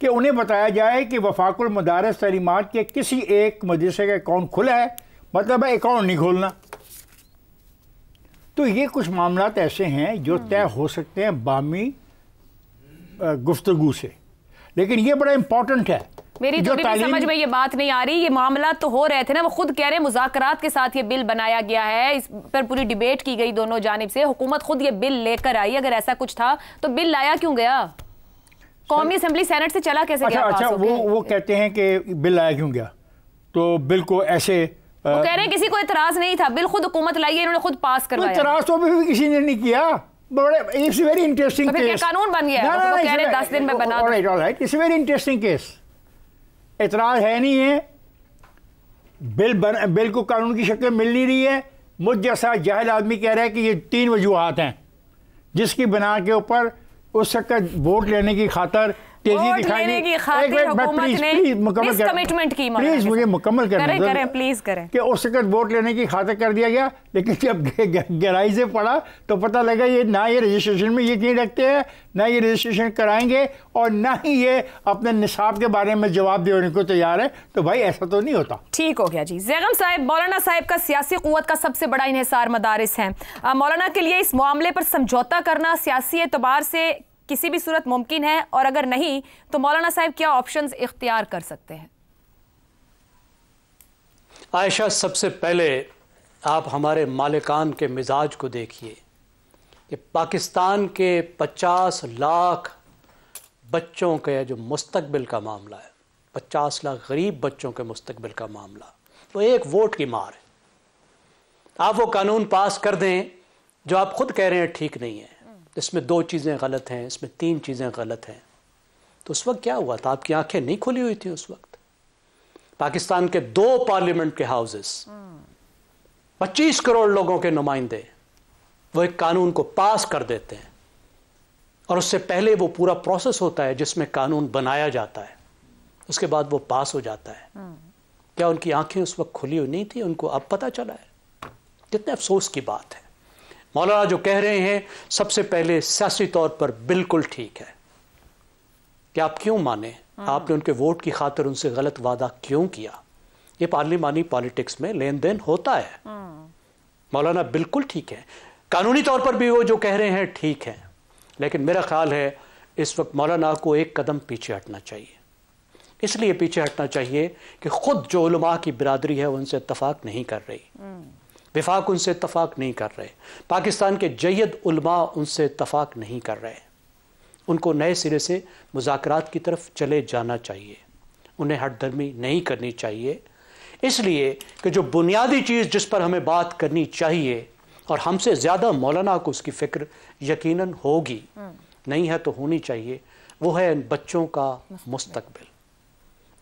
کہ انہیں بتایا جائے کہ وفاق المدارس تعلیمات کے کسی ایک مدرسے کا اکاؤنٹ کھلا ہے، مطلب ہے اکاؤنٹ نہیں کھولنا. تو یہ کچھ معاملات ایسے ہیں جو طے ہو سکتے ہیں باہمی گفتگو سے، لیکن یہ بڑا امپورٹنٹ ہے. میری تو بھی سمجھ میں یہ بات نہیں آ رہی. یہ معاملات تو ہو رہے تھے نا، وہ خود کہہ رہے ہیں مذاکرات کے ساتھ یہ بل بنایا گیا ہے، اس پر پوری ڈیبیٹ کی گئی دونوں جانب سے، حکومت خود یہ بل لے کر آئی. اگر ایسا کچھ تھا تو بل لایا کیوں گیا؟ قومی اسمبلی سینٹ سے چلا کیسے گیا؟ اچھا وہ کہتے ہیں کہ بل لایا کیوں گیا، تو بل کو ایسے وہ کہہ رہے ہیں کسی کو اعتراض نہیں تھا، بل خود حکومت لائی ہے، انہوں نے خود پاس کروایا. اعتراض تو بھی کسی نے نہیں کیا. بڑے اٹس ویری انٹرسٹنگ کیس. قانون بن گیا ہے، وہ کہہ رہے ہیں 10 دن میں بنا دو. Alright, it's very interesting case. اعتراض ہے نہیں ہے، بل کو قانون کی شکل مل نہیں رہی ہے. مجھ جیسا جاہل آدمی کہہ رہا ہے کہ یہ 3 وجوہات ہیں جس کی بنا کے اوپر اس کا ووٹ لینے کی خاطر تیزی دکھائی پلیز مجھے مکمل کریں کہ اس وقت ووٹ لینے کی خاطر کر دیا گیا. لیکن جب گہرائی سے پڑھا تو پتہ لگا یہ نہ یہ رجسٹریشن میں یقین رکھتے ہیں، نہ یہ رجسٹریشن کرائیں گے، اور نہ ہی یہ اپنے نصاب کے بارے میں جواب دینے کو تیار ہے. تو بھائی ایسا تو نہیں ہوتا. ٹھیک ہو گیا جی. زیغم صاحب، مولانا صاحب کا سیاسی قوت کا سب سے بڑا انحصار مدارس ہیں. مولانا کے لیے اس معاملے پر سمجھوتا کرنا سیاسی اعتبار سے کسی بھی صورت ممکن ہے، اور اگر نہیں تو مولانا صاحب کیا آپشنز اختیار کر سکتے ہیں؟ عائشہ، سب سے پہلے آپ ہمارے مالکان کے مزاج کو دیکھیے کہ پاکستان کے 50 لاکھ بچوں کے جو مستقبل کا معاملہ ہے، 50 لاکھ غریب بچوں کے مستقبل کا معاملہ، وہ ایک ووٹ کی مار ہے. آپ وہ قانون پاس کر دیں جو آپ خود کہہ رہے ہیں ٹھیک نہیں ہے، اس میں 2 چیزیں غلط ہیں، اس میں 3 چیزیں غلط ہیں. تو اس وقت کیا ہوا تھا؟ آپ کی آنکھیں نہیں کھلی ہوئی تھی اس وقت. پاکستان کے 2 پارلیمنٹ کے ہاؤسز، 25 کروڑ لوگوں کے نمائندے، وہ ایک قانون کو پاس کر دیتے ہیں، اور اس سے پہلے وہ پورا پروسیس ہوتا ہے جس میں قانون بنایا جاتا ہے، اس کے بعد وہ پاس ہو جاتا ہے. کیا ان کی آنکھیں اس وقت کھلی ہوئی نہیں تھی؟ ان کو اب پتہ چلا ہے. کتنے افسوس کی بات ہے. مولانا جو کہہ رہے ہیں سب سے پہلے سیاسی طور پر بالکل ٹھیک ہے کہ آپ کیوں مانیں، آپ نے ان کے ووٹ کی خاطر ان سے غلط وعدہ کیوں کیا. یہ پارلیمانی پالیٹکس میں لین دین ہوتا ہے. مولانا بالکل ٹھیک ہے، قانونی طور پر بھی وہ جو کہہ رہے ہیں ٹھیک ہے، لیکن میرا خیال ہے اس وقت مولانا کو ایک قدم پیچھے ہٹنا چاہیے. اس لیے پیچھے ہٹنا چاہیے کہ خود جو علماء کی برادری ہے وہ ان سے اتفاق نہیں کر رہی، وفاق ان سے اتفاق نہیں کر رہے، پاکستان کے جید علماء ان سے اتفاق نہیں کر رہے. ان کو نئے سرے سے مذاکرات کی طرف چلے جانا چاہیے، انہیں ہٹ درمی نہیں کرنی چاہیے. اس لیے کہ جو بنیادی چیز جس پر ہمیں بات کرنی چاہیے، اور ہم سے زیادہ مولانا کو اس کی فکر یقیناً ہوگی، نہیں ہے تو ہونی چاہیے، وہ ہے ان بچوں کا مستقبل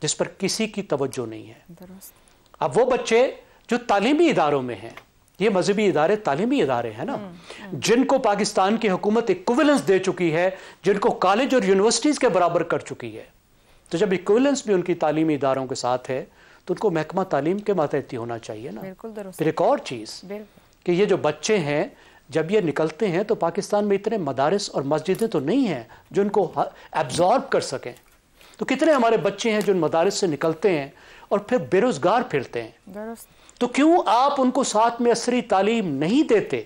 جس پر کسی کی توجہ نہیں ہے. اب وہ بچے جو تعلیمی اداروں میں ہیں، یہ مذہبی ادارے تعلیمی ادارے ہیں نا، جن کو پاکستان کی حکومت ایکویولنس دے چکی ہے، جن کو کالج اور یونیورسٹیز کے برابر کر چکی ہے. تو جب ایکویولنس بھی ان کی تعلیمی اداروں کے ساتھ ہے تو ان کو محکمہ تعلیم کے ماتحت ہونا چاہیے نا. پھر ایک اور چیز کہ یہ جو بچے ہیں جب یہ نکلتے ہیں تو پاکستان میں اتنے مدارس اور مسجدیں تو نہیں ہیں جو ان کو ایبزارب کر سکیں. تو کتنے ہمارے بچے ہیں جو ان مدارس سے نکلتے ہیں اور پھر بے روزگار پھرتے ہیں. تو کیوں آپ ان کو ساتھ میں عصری تعلیم نہیں دیتے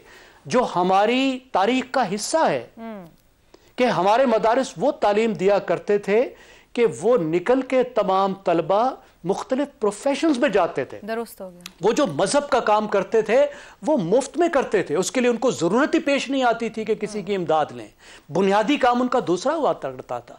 جو ہماری تاریخ کا حصہ ہے؟ کہ ہمارے مدارس وہ تعلیم دیا کرتے تھے کہ وہ نکل کے تمام طلبہ مختلف پروفیشنز میں جاتے تھے. درست ہو گیا. وہ جو مذہب کا کام کرتے تھے وہ مفت میں کرتے تھے، اس کے لیے ان کو ضرورت ہی پیش نہیں آتی تھی کہ کسی کی امداد لیں. بنیادی کام ان کا دوسرا ہوا کرتا تھا.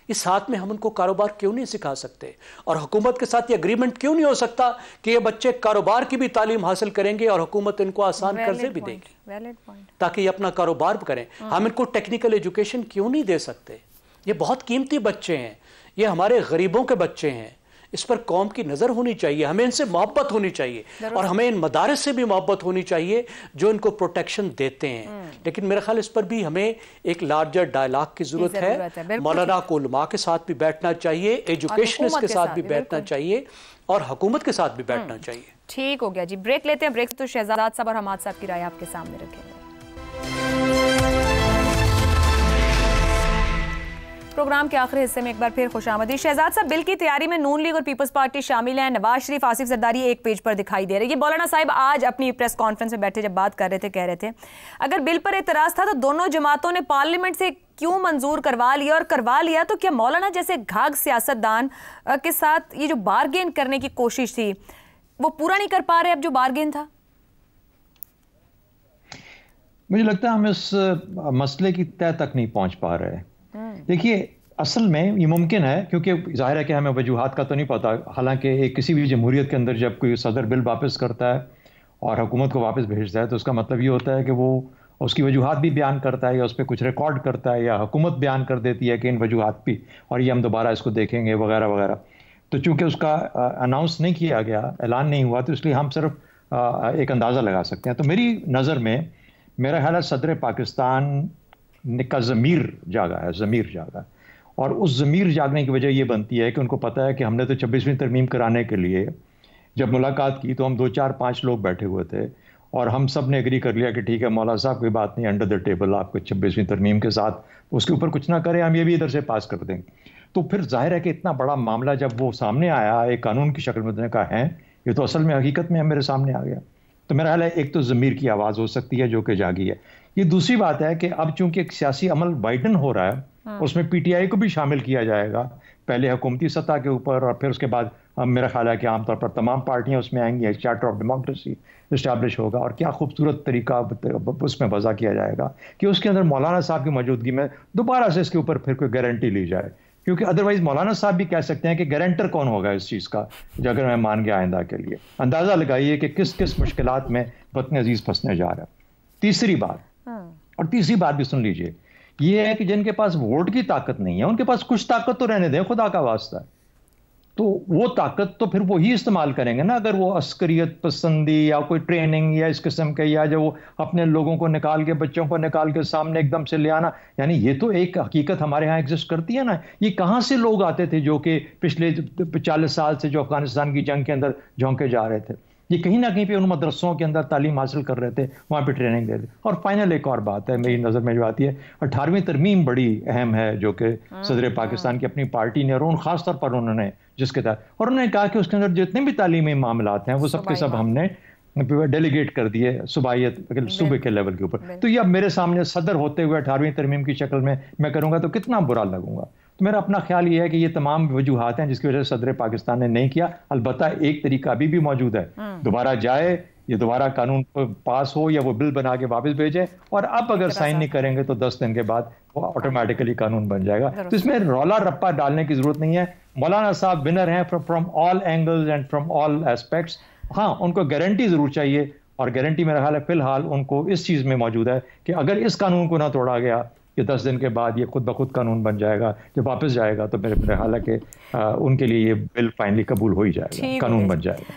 اس ہاتھ میں ہم ان کو کاروبار کیوں نہیں سکھا سکتے؟ اور حکومت کے ساتھ یہ اگریمنٹ کیوں نہیں ہو سکتا کہ یہ بچے کاروبار کی بھی تعلیم حاصل کریں گے اور حکومت ان کو آسان قرضے بھی دے گی تاکہ یہ اپنا کاروبار کریں؟ ہم ان کو ٹیکنیکل ایجوکیشن کیوں نہیں دے سکتے؟ یہ بہت قیمتی بچے ہیں، یہ ہمارے غریبوں کے بچے ہیں. اس پر قوم کی نظر ہونی چاہیے، ہمیں ان سے محبت ہونی چاہیے، اور ہمیں ان مدارس سے بھی محبت ہونی چاہیے جو ان کو پروٹیکشن دیتے ہیں. لیکن میرا خیال اس پر بھی ہمیں ایک لارجر ڈائلاگ کی ضرورت ہے. مولانا کو علماء کے ساتھ بھی بیٹھنا چاہیے، ایجوکیشنسٹ کے ساتھ بھی بیٹھنا چاہیے، اور حکومت کے ساتھ بھی بیٹھنا چاہیے. ٹھیک ہو گیا جی. بریک لیتے ہیں. بریک تو شہزاد صاحب اور حماد صاحب کی رائے آپ کے سامنے رکھیں گے. پروگرام کے آخری حصے میں ایک بار پھر خوش آمدید. شہزاد صاحب، بل کی تیاری میں نون لیگ اور پیپلز پارٹی شامل ہیں. نواز شریف، آصف زرداری ایک پیج پر دکھائی دے رہے. یہ مولانا صاحب آج اپنی پریس کانفرنس میں بیٹھے جب بات کر رہے تھے کہہ رہے تھے اگر بل پر اعتراض تھا تو دونوں جماعتوں نے پارلیمنٹ سے کیوں منظور کروا لیا، اور کروا لیا تو کیا مولانا جیسے گھاگ سیاستدان کے ساتھ یہ جو بارگین کرنے کی کوشش تھی وہ پورا نہیں کر پا رہے اب جو بارگین تھا؟ مجھے لگتا ہے ہم اس مسئلے کی تہ تک نہیں پہنچ پا رہے. دیکھیے اصل میں یہ ممکن ہے کیونکہ ظاہر ہے کہ ہمیں وجوہات کا تو نہیں پتا، حالانکہ کسی بھی جمہوریت کے اندر جب کوئی صدر بل واپس کرتا ہے اور حکومت کو واپس بھیجتا ہے تو اس کا مطلب یہ ہوتا ہے کہ وہ اس کی وجوہات بھی بیان کرتا ہے یا اس پہ کچھ ریکارڈ کرتا ہے یا حکومت بیان کر دیتی ہے کہ ان وجوہات بھی اور یہ ہم دوبارہ اس کو دیکھیں گے وغیرہ وغیرہ. تو چونکہ اس کا اناؤنس نہیں کیا گیا، اعلان نہیں ہوا، تو اس لیے ہم صرف ایک اندازہ لگا سکتے ہیں. تو میری نظر میں میرا خیال ہے صدر پاکستان کا ضمیر جاگا ہے، ضمیر جاگا ہے. اور اس ضمیر جاگنے کی وجہ یہ بنتی ہے کہ ان کو پتہ ہے کہ ہم نے تو 26ویں ترمیم کرانے کے لیے جب ملاقات کی تو ہم 2 4 5 لوگ بیٹھے ہوئے تھے اور ہم سب نے ایگری کر لیا کہ ٹھیک ہے مولانا صاحب کوئی بات نہیں، انڈر دا ٹیبل آپ کو 26ویں ترمیم کے ساتھ اس کے اوپر کچھ نہ کریں، ہم یہ بھی ادھر سے پاس کر دیں. تو پھر ظاہر ہے کہ اتنا بڑا معاملہ جب وہ سامنے آیا ایک قانون کی شکل میں کہا ہے یہ تو اصل میں حقیقت میں میرے سامنے آ گیا. تو میرا خیال ہے ایک تو ضمیر کی آواز ہو سکتی ہے جو کہ جاگی ہے. یہ دوسری بات ہے کہ اب چونکہ ایک سیاسی عمل وائڈن ہو رہا ہے اس میں پی ٹی آئی کو بھی شامل کیا جائے گا، پہلے حکومتی سطح کے اوپر اور پھر اس کے بعد میرا خیال ہے کہ عام طور پر تمام پارٹیاں اس میں آئیں گی، ایک چارٹر آف ڈیموکریسی اسٹیبلش ہوگا. اور کیا خوبصورت طریقہ اس میں وضع کیا جائے گا کہ اس کے اندر مولانا صاحب کی موجودگی میں دوبارہ سے اس کے اوپر پھر کوئی گارنٹی لی جائے، کیونکہ ادروائز مولانا صاحب بھی کہہ سکتے ہیں کہ گارنٹر کون ہوگا اس چیز کا جو اگر میں مان گیا آئندہ کے لیے. اندازہ لگائیے کہ کس کس مشکلات میں وطن عزیز پھنسنے جا رہا ہے. تیسری بات بھی سن لیجئے، یہ ہے کہ جن کے پاس ووٹ کی طاقت نہیں ہے ان کے پاس کچھ طاقت تو رہنے دیں خدا کا واسطہ. تو وہ طاقت تو پھر وہی استعمال کریں گے نا اگر وہ عسکریت پسندی یا کوئی ٹریننگ یا اس قسم کے یا جو وہ اپنے لوگوں کو نکال کے بچوں کو نکال کے سامنے ایک دم سے لے آنا. یعنی یہ تو ایک حقیقت ہمارے ہاں ایگزسٹ کرتی ہے نا. یہ کہاں سے لوگ آتے تھے جو کہ پچھلے 40 سال سے جو افغانستان کی جنگ کے اندر جھونکے جا رہے تھے، یہ کہیں نہ کہیں پہ ان مدرسوں کے اندر تعلیم حاصل کر رہے تھے، وہاں پہ ٹریننگ دے رہے تھے. اور فائنل ایک اور بات ہے میری نظر میں جو آتی ہے، 18ویں ترمیم بڑی اہم ہے جو کہ صدر پاکستان کی اپنی پارٹی نے اور خاص طور پر انہوں نے جس کے تحت اور انہوں نے کہا کہ اس کے اندر جتنے بھی تعلیمی معاملات ہیں وہ سب کے سب ہم نے ڈیلیگیٹ کر دیے صوبائیت صوبے کے لیول کے اوپر. تو یہ اب میرے سامنے صدر ہوتے ہوئے 18ویں ترمیم کی شکل میں کروں گا تو کتنا برا لگوں گا. تو میرا اپنا خیال یہ ہے کہ یہ تمام وجوہات ہیں جس کی وجہ سے صدر پاکستان نے نہیں کیا. البتہ ایک طریقہ ابھی بھی موجود ہے، دوبارہ جائے، یہ دوبارہ قانون پاس ہو یا وہ بل بنا کے واپس بھیجے، اور اب اگر سائن نہیں کریں گے تو 10 دن کے بعد وہ آٹومیٹیکلی قانون بن جائے گا. تو اس میں رولا رپا ڈالنے کی ضرورت نہیں ہے. مولانا صاحب ونر ہیں from all angles and from all aspects. ہاں ان کو گارنٹی ضرور چاہیے، اور گارنٹی میرا خیال ہے فی الحال ان کو اس چیز میں موجود ہے کہ اگر اس قانون کو نہ توڑا گیا کہ 10 دن کے بعد یہ خود بخود قانون بن جائے گا، جب واپس جائے گا تو میرے خیال ہے کہ ان کے لیے یہ بل فائنلی قبول ہو ہی جائے گا، قانون بن جائے گا.